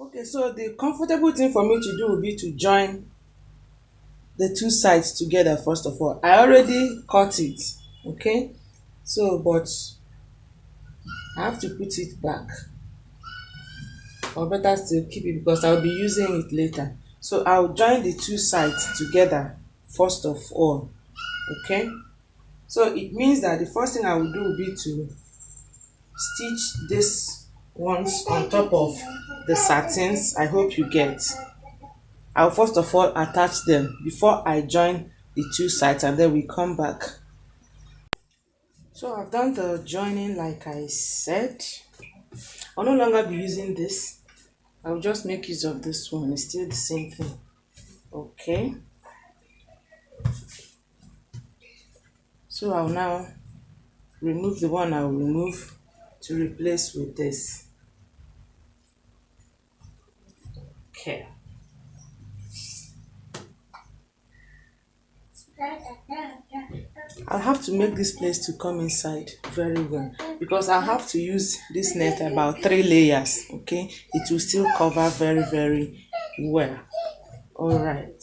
Okay, so the comfortable thing for me to do will be to join the two sides together first of all. I already cut it, okay? So, but I have to put it back, or better still keep it because I'll be using it later. So I'll join the two sides together first of all, okay? So it means that the first thing I will do will be to stitch this ones on top of the satins. I hope you get. I'll first of all attach them before I join the two sides, and then we come back. So I've done the joining like I said. I'll no longer be using this. I'll just make use of this one. It's still the same thing. Okay. So I'll now remove the one I'll remove to replace with this. Okay. I'll have to make this place to come inside very well because I'll have to use this net about 3 layers. Okay, it will still cover very well. All right.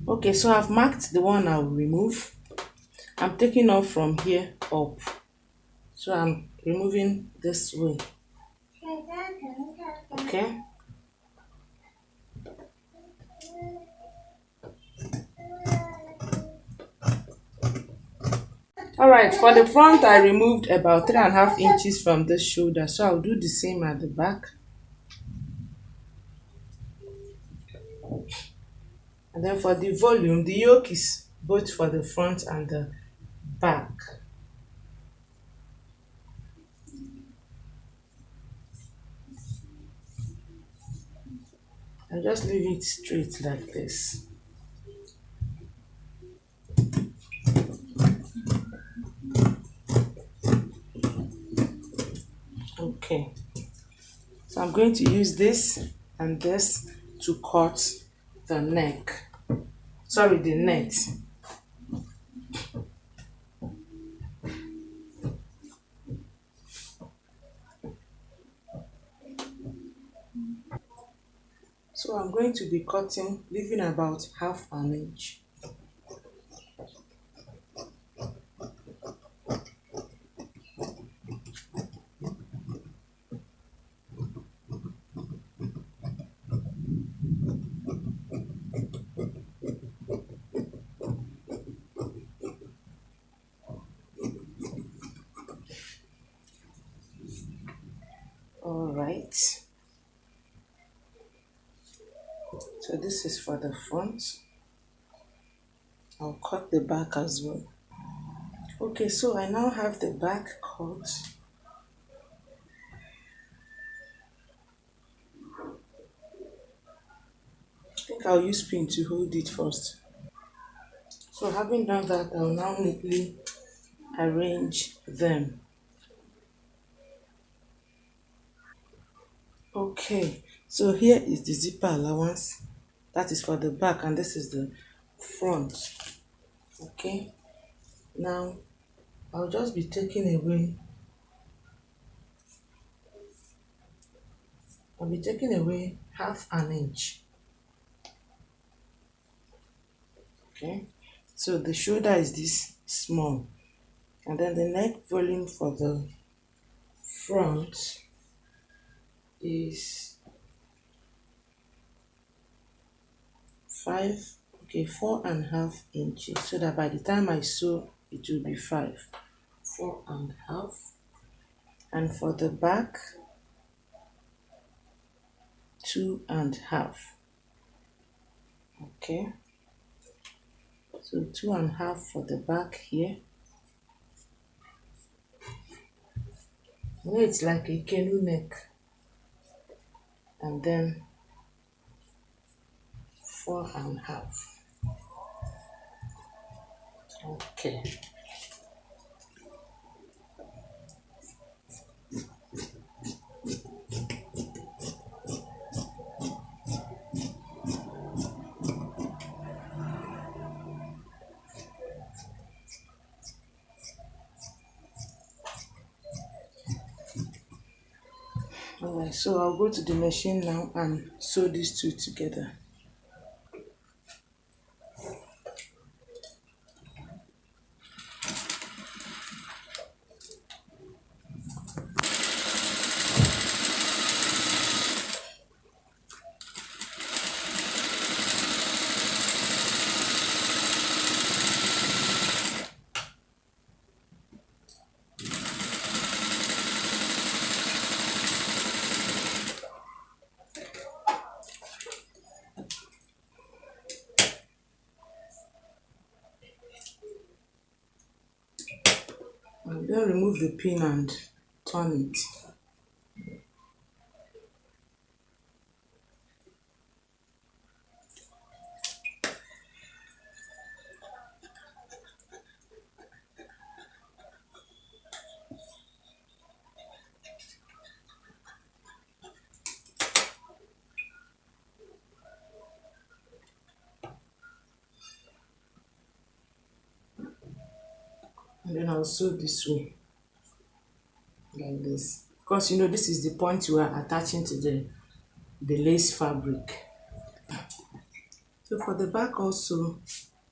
Okay, so I've marked the one I'll remove. I'm taking off from here up, so I'm removing this way. Okay. All right, for the front I removed about 3.5 inches from the shoulder, so I'll do the same at the back. And then for the volume, the yoke is both for the front and the back. I just leave it straight like this. Okay, so I'm going to use this and this to cut the neck. Sorry, the net. So I'm going to be cutting, leaving about 1/2 inch. All right. So this is for the front. I'll cut the back as well. Okay, so I now have the back cut. I think I'll use pin to hold it first. So having done that, I'll now neatly arrange them. Okay, so here is the zipper allowance. That is for the back, and this is the front. Okay, now I'll just be taking away. I'll be taking away 1/2 inch. Okay, so the shoulder is this small, and then the neck volume for the front is 4.5 inches, so that by the time I sew it will be 4.5. And for the back, 2.5. Okay, so 2.5 for the back here. It's like a canoe neck, and then 4.5. Okay. So I'll go to the machine now and sew these two together. And then remove the pin and turn it. And then I'll sew this way, like this. Because you know this is the point we are attaching to the lace fabric. So for the back also,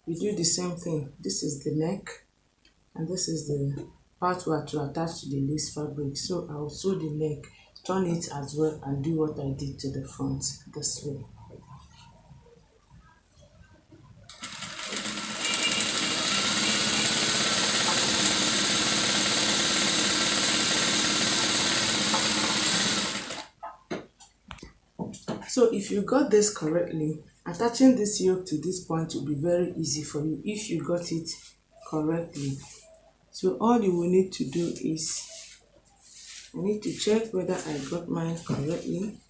we do the same thing. This is the neck, and this is the part we are to attach to the lace fabric. So I'll sew the neck, turn it as well, and do what I did to the front this way. So if you got this correctly, attaching this yoke to this point will be very easy for you if you got it correctly. So all you will need to do is, I need to check whether I got mine correctly.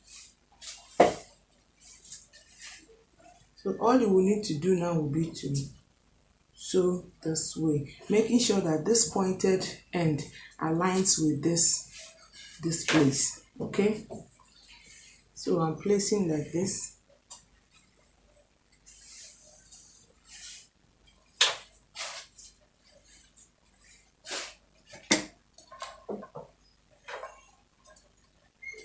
So all you will need to do now will be to sew this way, making sure that this pointed end aligns with this place, okay? So I'm placing like this.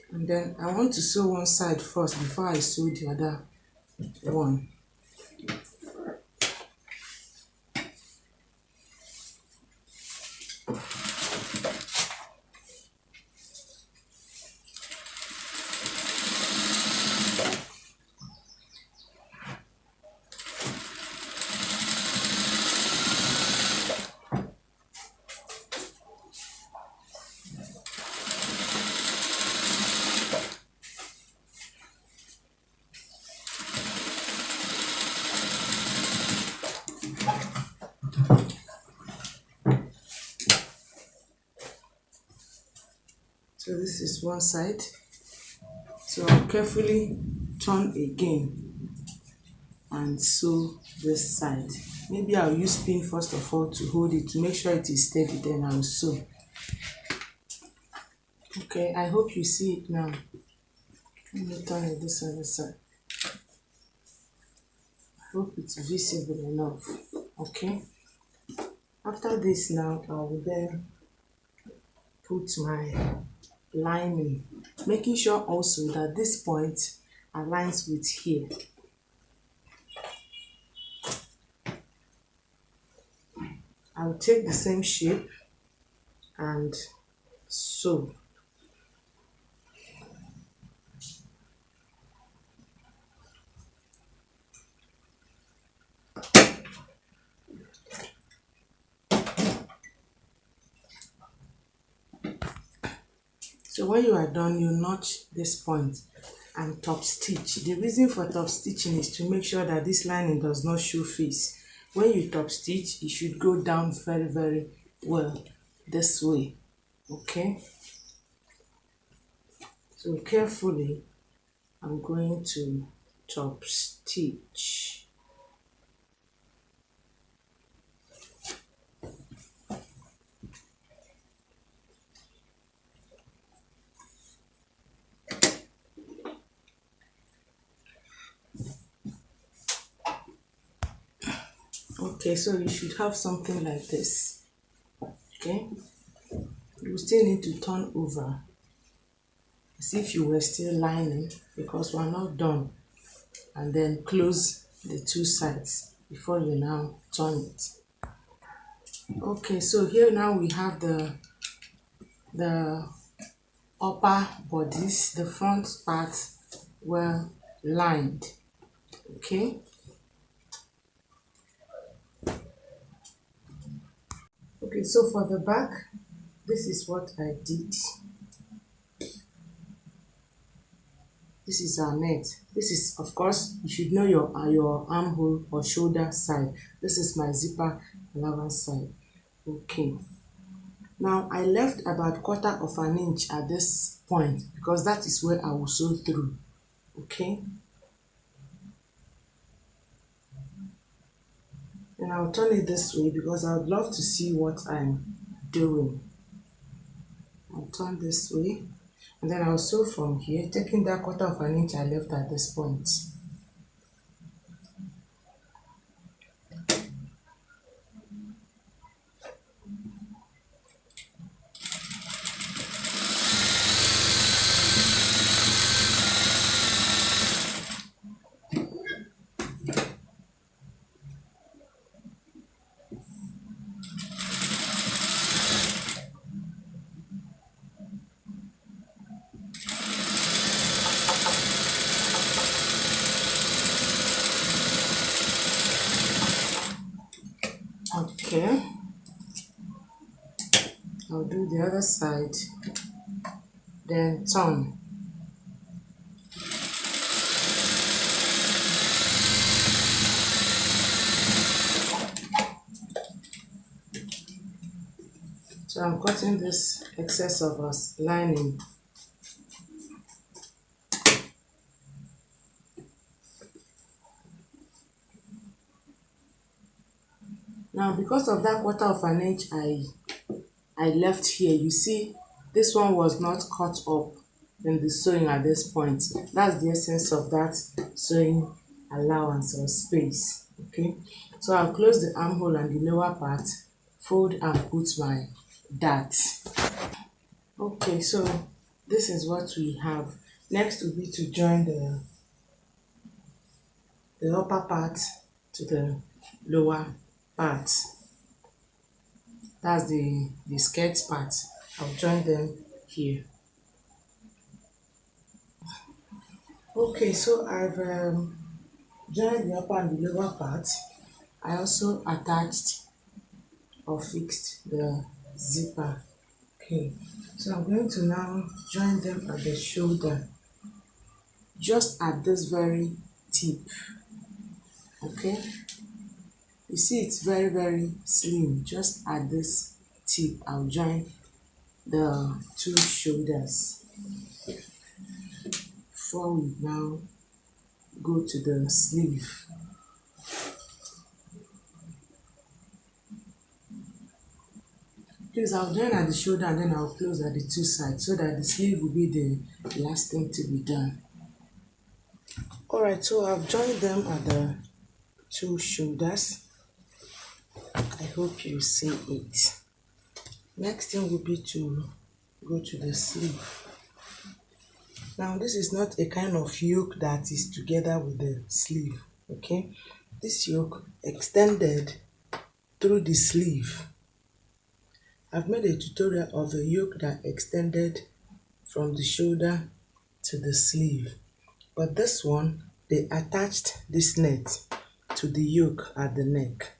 And then I want to sew one side first before I sew the other one. So this is one side. So I'll carefully turn again and sew this side. Maybe I'll use pin first of all to hold it, to make sure it is steady, then I'll sew. Okay, I hope you see it now. Let me turn it this other side. I hope it's visible enough. Okay. After this now, I will then put my lining, making sure also that this point aligns with here. I'll take the same shape and sew. So when you are done, you notch this point and top stitch. The reason for top stitching is to make sure that this lining does not show face. When you top stitch, it should go down very, very well this way. Okay? So carefully, I'm going to top stitch. Okay, so you should have something like this. Okay, you still need to turn over as if you were still lining, because we're not done. And then close the two sides before you now turn it. Okay, so here now we have the upper bodice, the front part well lined. Okay. Okay, so for the back, this is what I did. This is our neck. This is, of course, you should know your armhole or shoulder side. This is my zipper allowance side. Okay. Now I left about 1/4 of an inch at this point because that is where I will sew through. Okay. And I'll turn it this way because I would love to see what I'm doing. I'll turn this way. And then I'll sew from here, taking that 1/4 of an inch I left at this point. Okay. I'll do the other side, then turn. So I'm cutting this excess of us lining. Now because of that 1/4 of an inch I left here, you see this one was not cut up in the sewing at this point. That's the essence of that sewing allowance or space. Okay, so I'll close the armhole and the lower part, fold and put my dart. Okay, so this is what we have. Next will be to join the upper part to the lower part. That's the skirt part. I'll join them here. Okay, so I've joined the upper and the lower part. I also attached or fixed the zipper. Okay, so I'm going to now join them at the shoulder, just at this very tip. Okay, you see it's very, very slim. Just at this tip, I'll join the two shoulders before we now go to the sleeve. Please, I'll join at the shoulder and then I'll close at the two sides so that the sleeve will be the last thing to be done. Alright, so I've joined them at the two shoulders. I hope you see it. Next thing will be to go to the sleeve. Now this is not a kind of yoke that is together with the sleeve. Okay, this yoke extended through the sleeve. I've made a tutorial of a yoke that extended from the shoulder to the sleeve, but this one they attached this net to the yoke at the neck.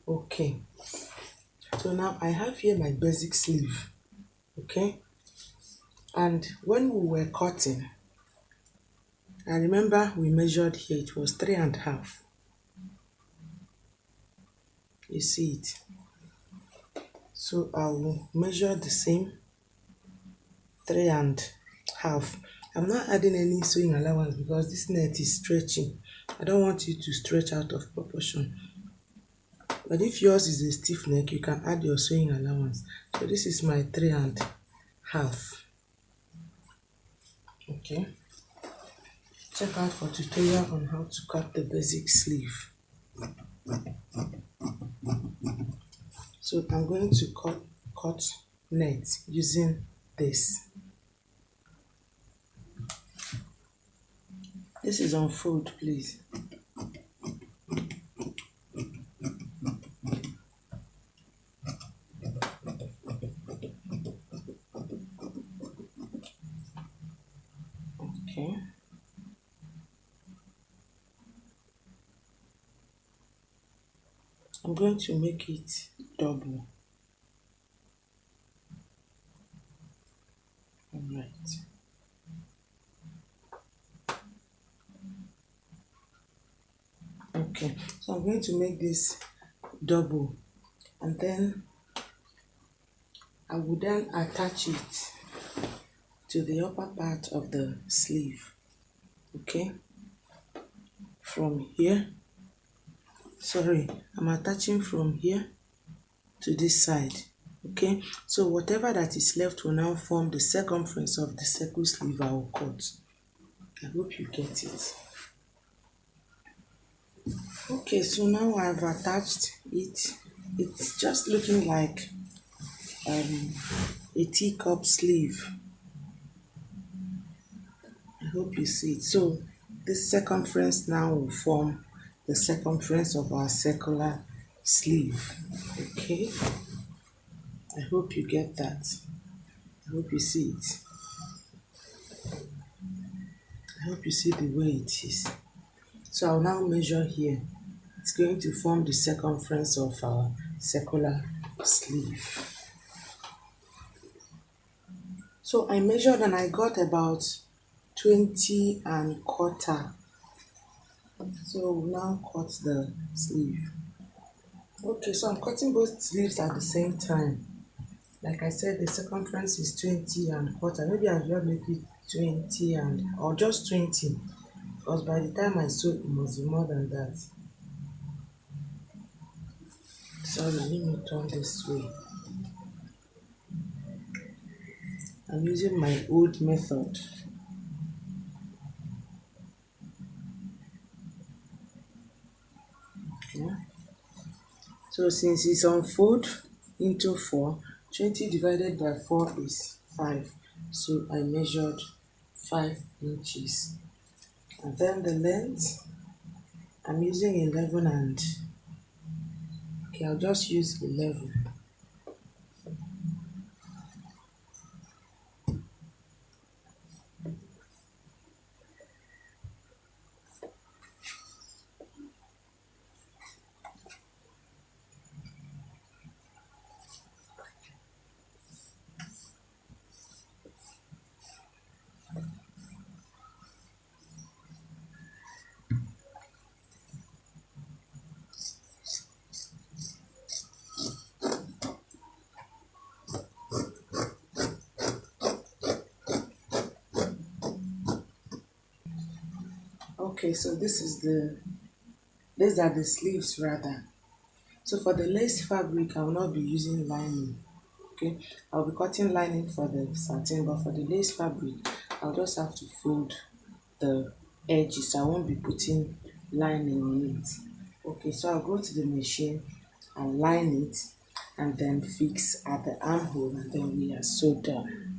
Okay, so now I have here my basic sleeve. Okay, and when we were cutting, I remember we measured here, it was 3.5. You see it. So I will measure the same 3.5. I'm not adding any sewing allowance because this net is stretching. I don't want you to stretch out of proportion. But if yours is a stiff neck, you can add your sewing allowance. So this is my 3.5. Okay. Check out for tutorial on how to cut the basic sleeve. So I'm going to cut net using this. This is on fold, please. Okay. I'm going to make it double. All right. Okay, so I'm going to make this double, and then I will then attach it to the upper part of the sleeve. Okay, from here, sorry, I'm attaching from here to this side. Okay, so whatever that is left will now form the circumference of the circle sleeve I will cut. I hope you get it. Okay, so now I've attached it. It's just looking like a teacup sleeve. I hope you see it. So this circumference now will form the circumference of our circular sleeve. Okay, I hope you get that. I hope you see it. I hope you see the way it is. So I'll now measure here. It's going to form the circumference of our circular sleeve. So I measured and I got about 20 and quarter. So we'll now cut the sleeve. Okay, so I'm cutting both sleeves at the same time. Like I said, the circumference is 20 and quarter. Maybe I'll just make it 20 and or just 20, because by the time I sew it must be more than that. Sorry, let me turn this way. I'm using my old method. Okay. So since it's on fold into 4, 20 divided by 4 is 5. So I measured 5 inches. And then the length, I'm using 11 and, okay, I'll just use 11. Okay, so these are the sleeves rather. So for the lace fabric, I will not be using lining. Okay, I'll be cutting lining for the satin, but for the lace fabric, I'll just have to fold the edges. I won't be putting lining in it. Okay, so I'll go to the machine and line it, and then fix at the armhole, and then we are so done.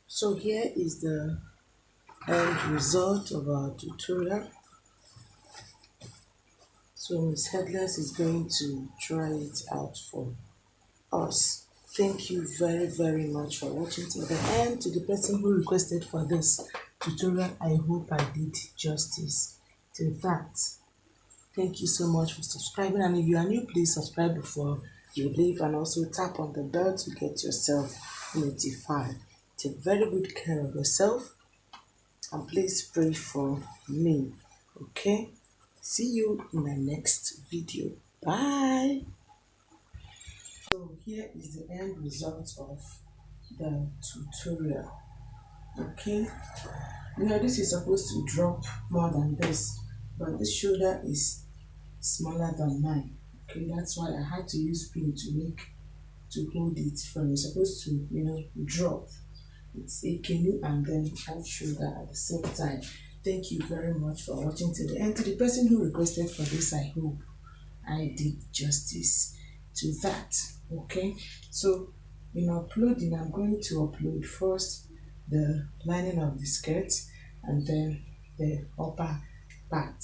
So here is the end result of our tutorial. So Miss Headless is going to try it out for us. Thank you very, very much for watching to the end. To the person who requested for this tutorial, I hope I did justice to that. Thank you so much for subscribing, and if you are new, please subscribe before you leave, and also tap on the bell to get yourself notified. Take very good care of yourself, and please pray for me. Okay, see you in the next video. Bye. So here is the end result of the tutorial. Okay, this is supposed to drop more than this, but this shoulder is smaller than mine. Okay, that's why I had to use pin to hold it from. It's supposed to drop. It's a canoe and then off shoulder at the same time. Thank you very much for watching to the end. To the person who requested for this, I hope I did justice to that. Okay, so in uploading, I'm going to upload first the lining of the skirt, and then the upper part.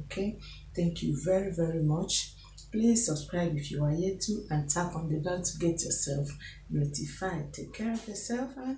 Okay, thank you very very much. Please subscribe if you are yet to, and tap on the bell to get yourself notified. Take care of yourself and